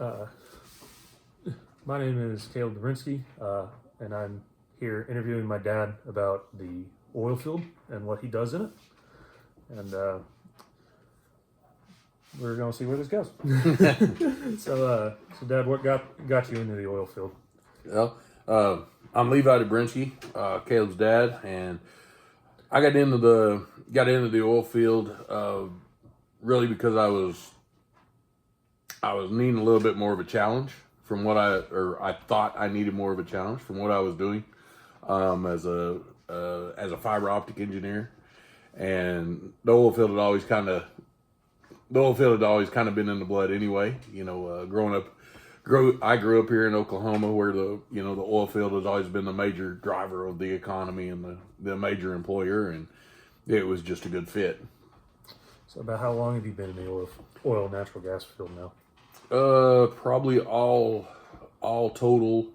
Uh, my name is Caleb Durinsky, and I'm here interviewing my dad about the oil field and what he does in it. And we're going to see where this goes. So, Dad, what got you into the oil field? Well, I'm Levi Durinsky, Caleb's dad, and I got into the oil field really because I was needing a little bit more of a challenge from what I thought I needed more of a challenge from what I was doing as a fiber optic engineer, and the oil field had always kind of been in the blood anyway. Growing up. I grew up here in Oklahoma, where the oil field has always been the major driver of the economy and the major employer, and it was just a good fit. So, about how long have you been in the oil natural gas field now? Probably all total,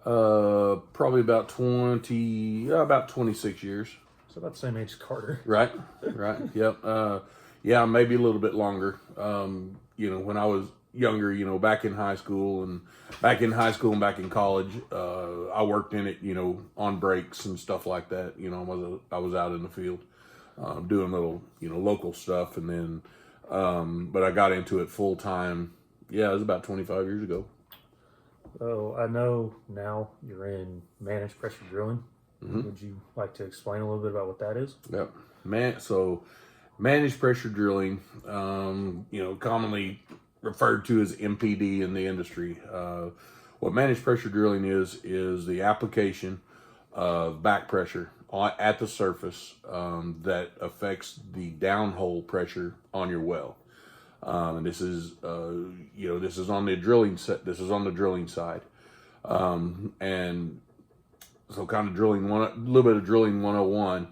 probably about 26 years. So about the same age as Carter. Right. Yep. Yeah, maybe a little bit longer. When I was younger, back in high school and back in college, I worked in it, on breaks and stuff like that. I was out in the field, doing little, local stuff. And then, but I got into it full time. Yeah, it was about 25 years ago. So I know now you're in managed pressure drilling. Mm-hmm. Would you like to explain a little bit about what that is? Yep. So managed pressure drilling, commonly referred to as MPD in the industry. What managed pressure drilling is the application of back pressure at the surface that affects the downhole pressure on your well. And this is on the drilling set. This is on the drilling side, and so kind of a little bit of drilling 101.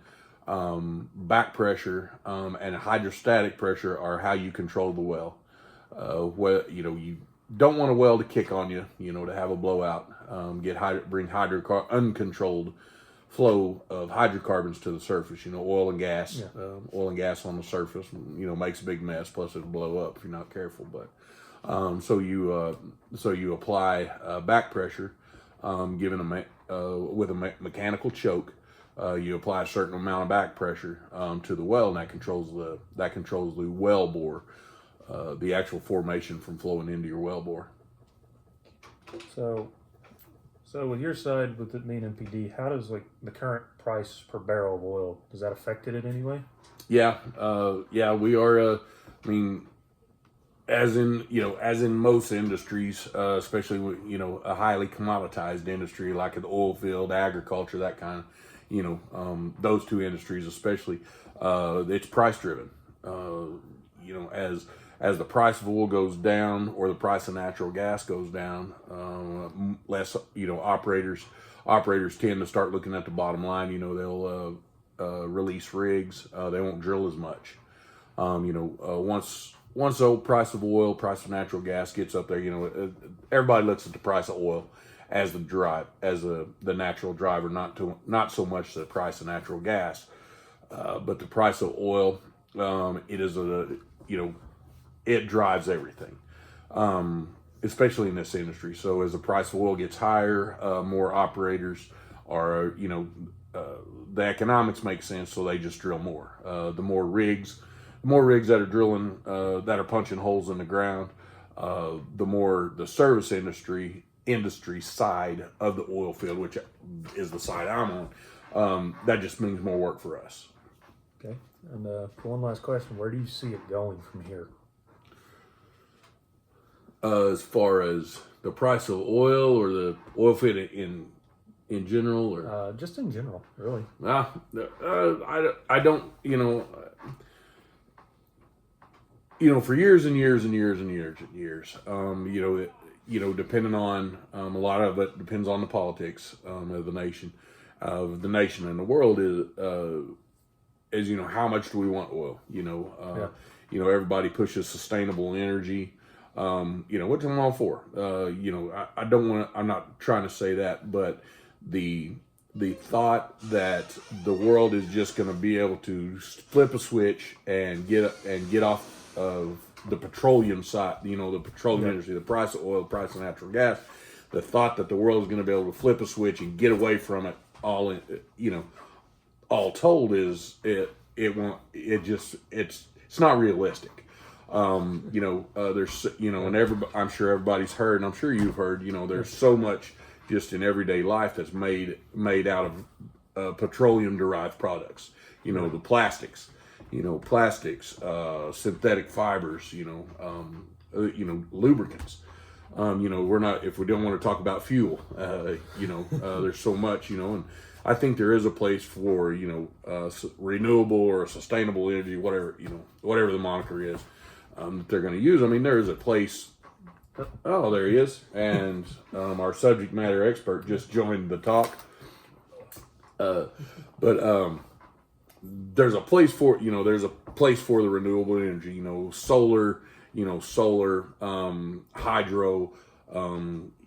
Back pressure and hydrostatic pressure are how you control the well. You don't want a well to kick on you, to have a blowout, bring uncontrolled flow of hydrocarbons to the surface, oil and gas. Yeah. Oil and gas on the surface, makes a big mess, plus it'll blow up if you're not careful. But so you apply back pressure, given with a mechanical choke. You apply a certain amount of back pressure to the well, and that controls the well bore, the actual formation from flowing into your well bore. So with your side, with it being MPD, how does the current price per barrel of oil, does that affect it in any way? Yeah, we are. As in most industries, especially a highly commoditized industry like the oil field, agriculture, that kind of, those two industries especially, it's price driven. As the price of oil goes down or the price of natural gas goes down, less operators tend to start looking at the bottom line. They'll release rigs. They won't drill as much. Once the price of oil, price of natural gas gets up there, everybody looks at the price of oil as the natural driver, not so much the price of natural gas, but the price of oil. It drives everything, especially in this industry. So as the price of oil gets higher, more operators are, the economics make sense, so they just drill more. The more rigs that are drilling, that are punching holes in the ground, the more the service industry side of the oil field, which is the side I'm on, that just means more work for us. Okay. And for one last question, where do you see it going from here? As far as the price of oil or the oil field in general, or just in general, really. I don't, for years and years and years and years and years, depending on a lot of it depends on the politics of the nation and the world is how much do we want oil? Everybody pushes sustainable energy. Which I'm all for. I'm not trying to say that, but the thought that the world is just going to be able to flip a switch and get off of the petroleum side, the petroleum industry, the price of oil, the price of natural gas, the thought that the world is going to be able to flip a switch and get away from it all, all told is it's not realistic. There's, and I'm sure everybody's heard, and I'm sure you've heard, there's so much just in everyday life that's made out of petroleum derived products, the plastics, synthetic fibers, lubricants. We're not, if we don't want to talk about fuel, there's so much, and I think there is a place for, renewable or sustainable energy, whatever the moniker is, that they're going to use. I mean, there is a place. Oh, there he is. And, our subject matter expert just joined the talk. There's a place for, the renewable energy, solar, hydro,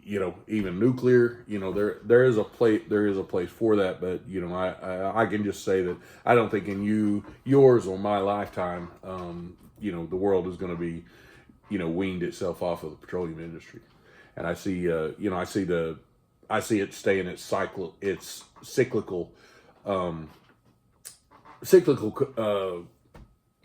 even nuclear, there is a place for that. But, I can just say that I don't think in yours or my lifetime, the world is going to be, weaned itself off of the petroleum industry. And I see, I see it staying its cyclical,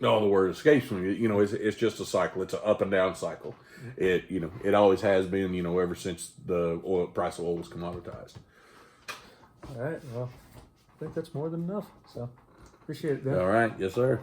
the word escapes me. It's just a cycle. It's an up and down cycle. It always has been, ever since the price of oil was commoditized. All right. Well, I think that's more than enough. So appreciate it, Dan. All right. Yes, sir.